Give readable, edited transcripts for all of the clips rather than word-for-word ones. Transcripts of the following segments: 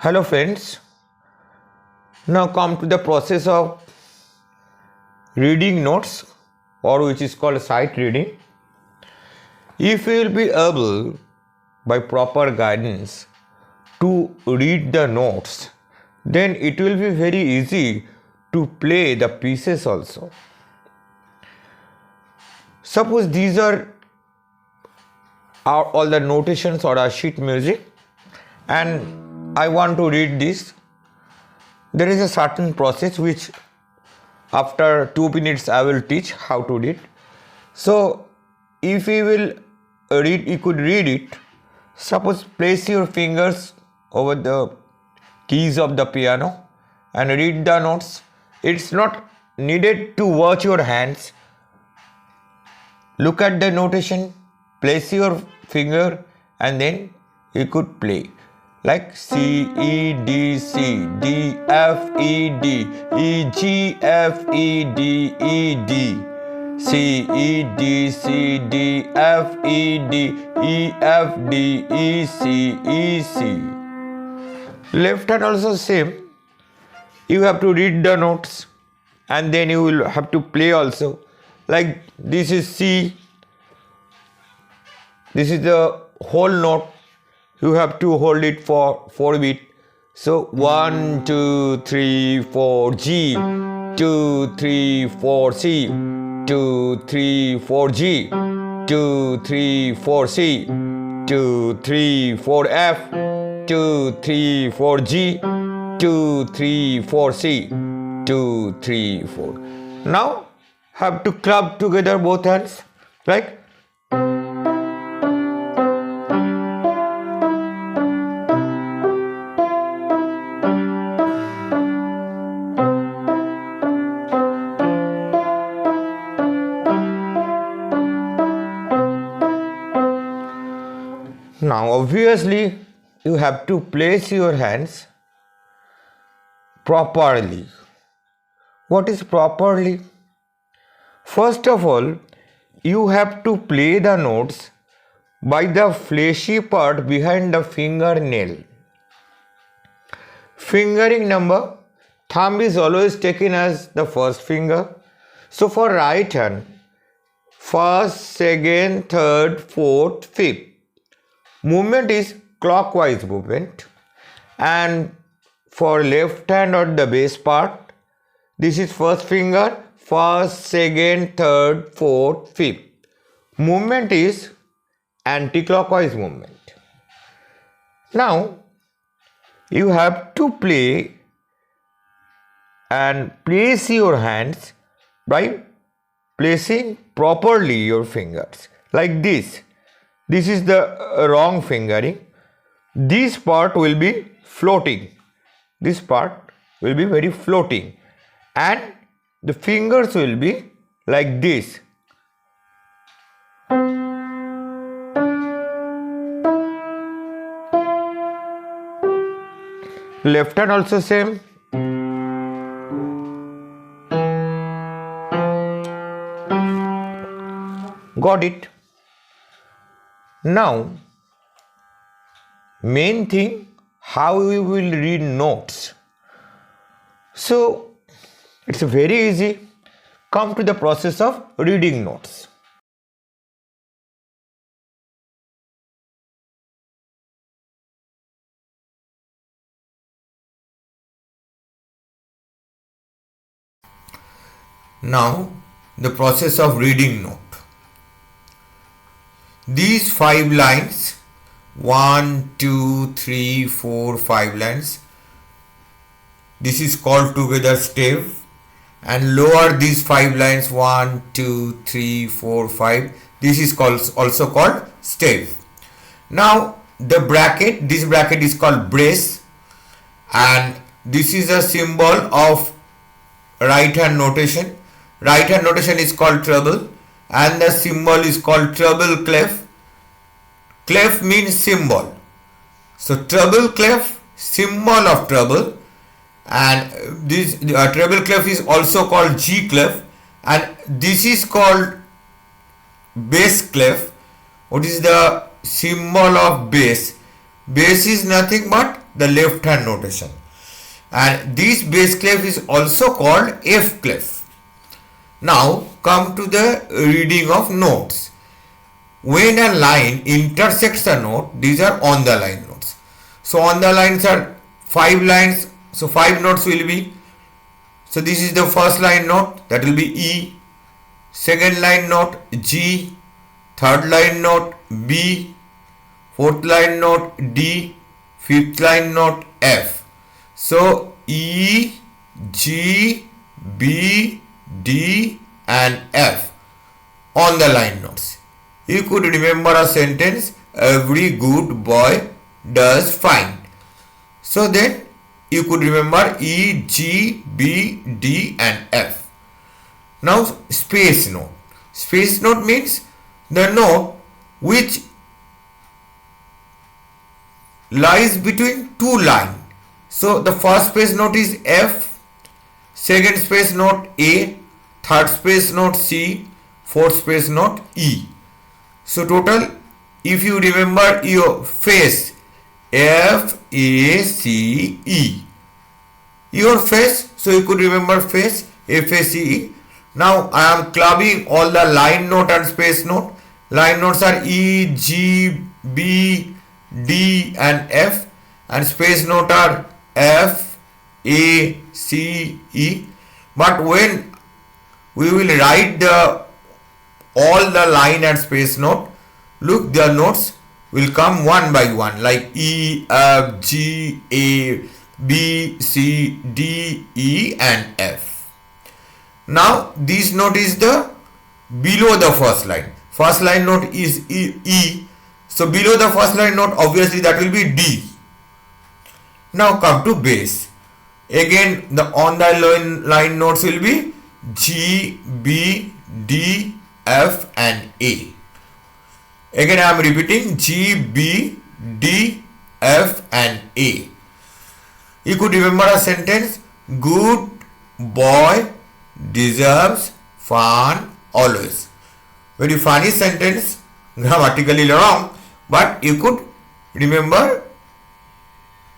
Hello friends, now come to the process of reading notes, or which is called sight reading. If you will be able by proper guidance to read the notes, then it will be very easy to play the pieces also. Suppose these are all the notations or a sheet music, and I want to read this. There is a certain process which after 2 minutes I will teach how to read. So if you will read, you could read it. Suppose place your fingers over the keys of the piano and read the notes. It's not needed to watch your hands. Look at the notation, place your finger, and then you could play. Like C, E, D, C, D, F, E, D, E, G, F, E, D, E, D, C, E, D, C, D, F, E, D, E, F, D, E, C, E, C. Left hand also same. You have to read the notes and then you will have to play also. Like this is C. This is the whole note. You have to hold it for 4 beats. So 1, 2, 3, 4 G, 2, 3, 4 C, 2, 3, 4 G, 2, 3, 4 C, 2, 3, 4 F, 2, 3, 4 G, 2, 3, 4 C, 2, 3, 4. Now have to club together both hands like. Now obviously you have to place your hands properly. What is properly? First of all, you have to play the notes by the fleshy part behind the fingernail. Fingering number, thumb is always taken as the first finger. So for right hand, first, second, third, fourth, fifth. Movement is clockwise movement, and for left hand or the base part, this is first finger, first, second, third, fourth, fifth. Movement is anti-clockwise movement. Now you have to play and place your hands by placing properly your fingers like this. This is the wrong fingering. This part will be floating. This part will be very floating. And the fingers will be like this. Left hand also same. Got it. Now, main thing, how we will read notes. So, it's very easy. Come to the process of reading notes. Now, the process of reading note. These 5 lines, 1, 2, 3, 4, 5 lines, this is called together stave, and lower these 5 lines, 1, 2, 3, 4, 5, this is also called stave. Now, the bracket, this bracket is called brace, and this is a symbol of right hand notation. Right hand notation is called treble, and the symbol is called treble clef. Clef means symbol. So treble clef, symbol of treble, and this treble clef is also called G clef, and this is called bass clef. What is the symbol of bass? Bass is nothing but the left hand notation, and this bass clef is also called F clef. Now come to the reading of notes. When a line intersects a note, these are on the line notes. So on the lines are 5 lines, so 5 notes will be. So this is the first line note, that will be E. Second line note G. Third line note B. Fourth line note D. Fifth line note F. So E, G, B, D and F on the line notes. You could remember a sentence, every good boy does fine. So then you could remember E, G, B, D and F. Now space note. Space note means the note which lies between 2 lines. So the first space note is F, second space note A, third space note C, fourth space note E. So total, if you remember your face, F, A, C, E. Your face, so you could remember face, F, A, C, E. Now I am clubbing all the line note and space note. Line notes are E, G, B, D and F, and space note are F, A, C, E. But when we will write all the line and space note, look, the notes will come one by one, like E, F, G, A, B, C, D, E and F. Now this note is the below the first line. First line note is E. So below the first line note, obviously that will be D. Now come to bass. Again the on the line notes will be G, B, D, F and A. Again I am repeating G, B, D, F and A. You could remember a sentence, good boy deserves fun always. Very funny sentence, grammatically wrong, but you could remember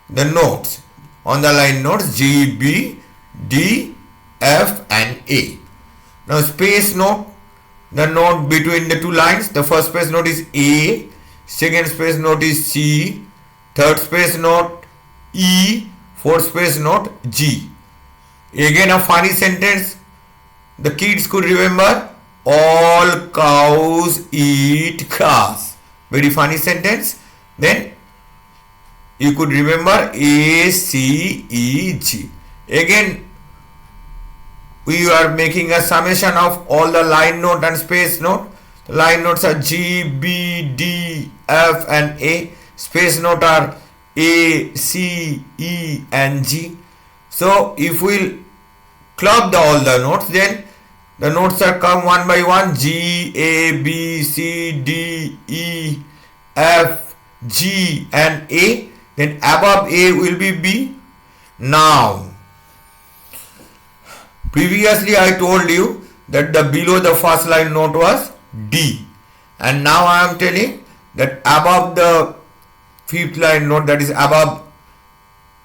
the notes. On the line notes G, B, D, F and A. Now space note, the note between the 2 lines, the first space note is A, second space note is C, third space note E, fourth space note G. Again a funny sentence, the kids could remember, all cows eat grass. Very funny sentence. Then you could remember A, C, E, G. Again we are making a summation of all the line note and space note. The line notes are G, B, D, F and A. Space note are A, C, E and G. So if we club all the notes, then the notes are come one by one: G, A, B, C, D, E, F, G and A. Then above A will be B. Now, previously I told you that the below the first line note was D, and now I am telling that above the fifth line note, that is above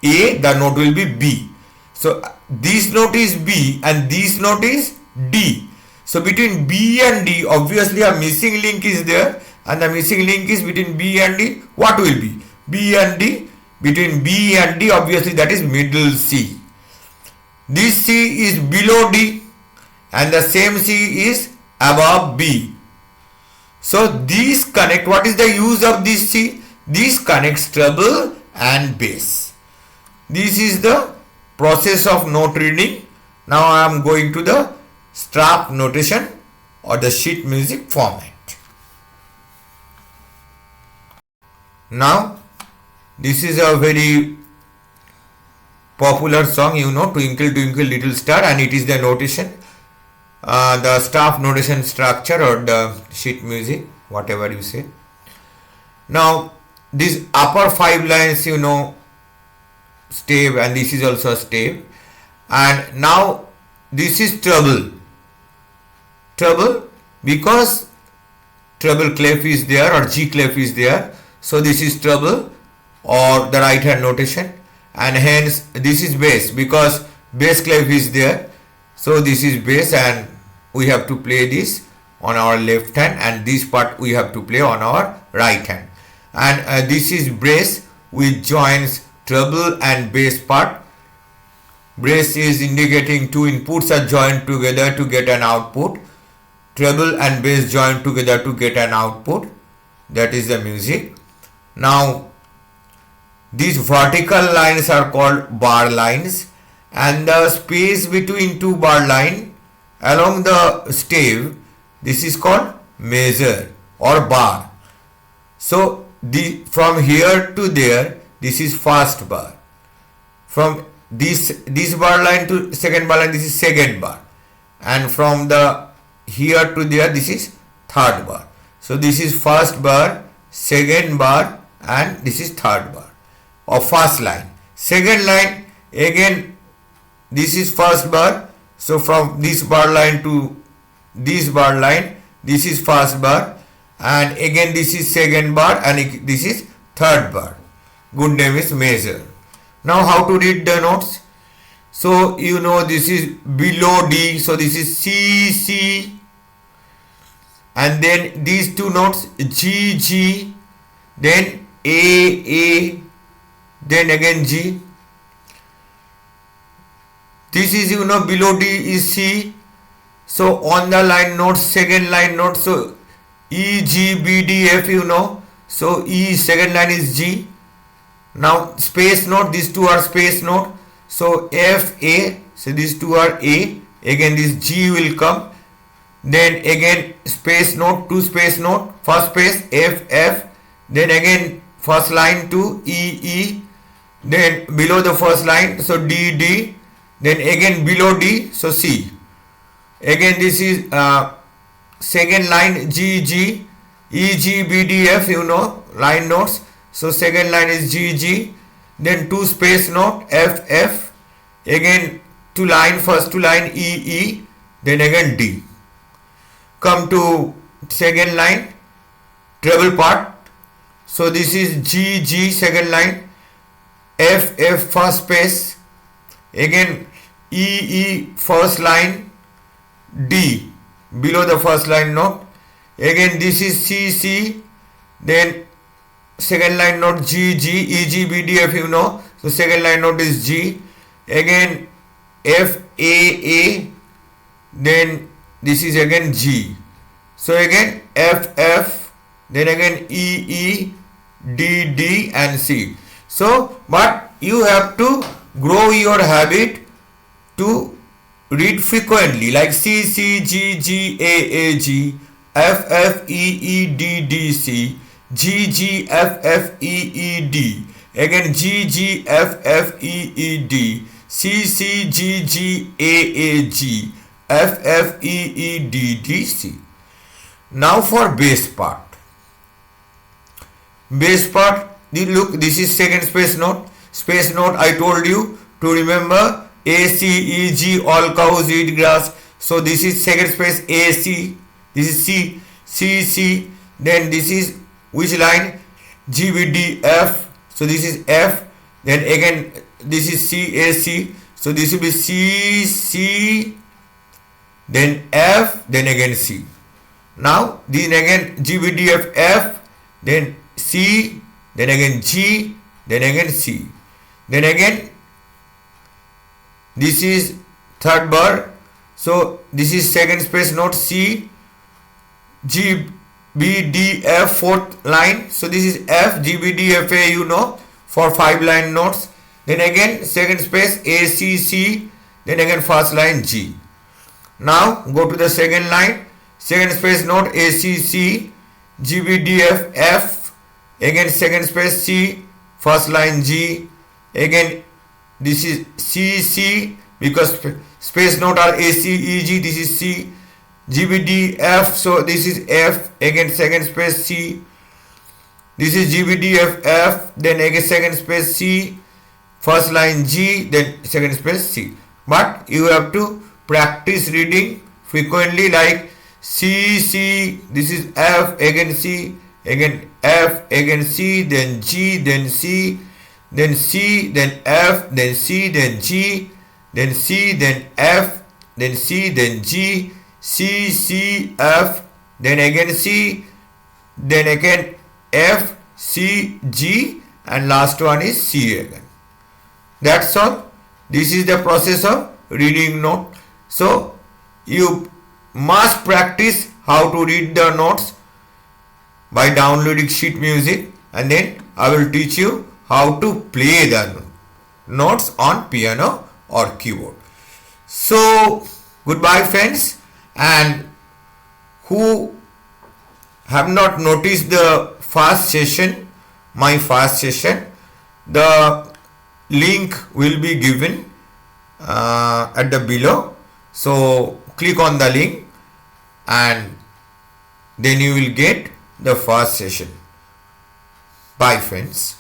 A, the note will be B. So this note is B and this note is D. So between B and D, obviously a missing link is there, and the missing link is between B and D. What will be? B and D. Between B and D, obviously that is middle C. This C is below D and the same C is above B. So these connect. What is the use of this C? This connects treble and bass. This is the process of note reading. Now I am going to the strap notation or the sheet music format. Now this is a very popular song, you know, Twinkle Twinkle Little Star, and it is the notation, the staff notation structure or the sheet music, whatever you say. Now these upper 5 lines, you know, stave, and this is also a stave, and now this is treble because treble clef is there or G clef is there, so this is treble or the right hand notation, and hence this is bass because bass clef is there, so this is bass, and we have to play this on our left hand, and this part we have to play on our right hand, and this is brace which joins treble and bass part. Brace is indicating two inputs are joined together to get an output. Treble and bass joined together to get an output. That is the music. Now these vertical lines are called bar lines, and the space between two bar line along the stave, this is called measure or bar. So from here to there, this is first bar. From this bar line to second bar line, this is second bar, and from the here to there, this is third bar. So this is first bar, second bar, and this is third bar or first line. Second line, again this is first bar, so from this bar line to this bar line, this is first bar, and again this is second bar, and this is third bar. Good name is measure. Now how to read the notes? So you know this is below D, so this is C, C, and then these two notes G, G, then A, then again G. This is, you know, below D is C, so on the line notes, second line note, so E, G, B, D, F, you know, so E, second line is G. Now space note, these two are space note, so F, A, so these two are A, again this G will come, then again space note, two space note, first space F, F, then again first line to E, E, then below the first line, so D, D, then again below D, so C. Again this is second line G, G, E, G, B, D, F, you know, line notes. So second line is G, G, then two space note F, F, again two line, first two line E, E, then again D. Come to second line, treble part. So this is G, G, second line, F, F, first space, again E, E, first line, D, below the first line note, again this is C, C, then second line note G, G, E, G, B, D, F, you know, so second line note is G, again F, A, then this is again G, so again F, F, then again E, E, D, D and C. So but you have to grow your habit to read frequently, like C, C, G, G, A, G, F, F, E, E, D, D, C, G, G, F, F, E, E, D, again G, G, F, F, E, E, D, C C G G A A G F F E E D D C. Now for bass part. Bass part, look, this is second space note. Space note I told you to remember A C E G, all cows eat grass. So this is second space A C. This is C C C. Then this is which line? G B D F. So this is F. Then again this is C A C. So this will be C C. Then F. Then again C. Now then again G B D F F. Then C. Then again G. Then again C. Then again this is third bar. So this is second space note C. G B D F fourth line. So this is F G B D F A, you know, for 5 line notes. Then again second space A C C. Then again first line G. Now go to the second line. Second space note A C C. G B D F F. Again second space C. First line G. Again this is C C, because space note are A C E G. This is C. G B D F. So this is F. Again second space C. This is G B D F F. Then again second space C. First line G. Then second space C. But you have to practice reading frequently, like C C. This is F. Again C. Again F. Again C. Then G. Then C. Then C. Then F. Then C. Then G. Then C. Then F. Then C. Then G. C C F. Then again C. Then again F. C G. And last one is C again. That's all. This is the process of reading note. So you must practice how to read the notes by downloading sheet music, and then I will teach you how to play the notes on piano or keyboard. So goodbye friends, and who have not noticed the first session, my first session, the link will be given at the below. So click on the link and then you will get the first session. Bye friends.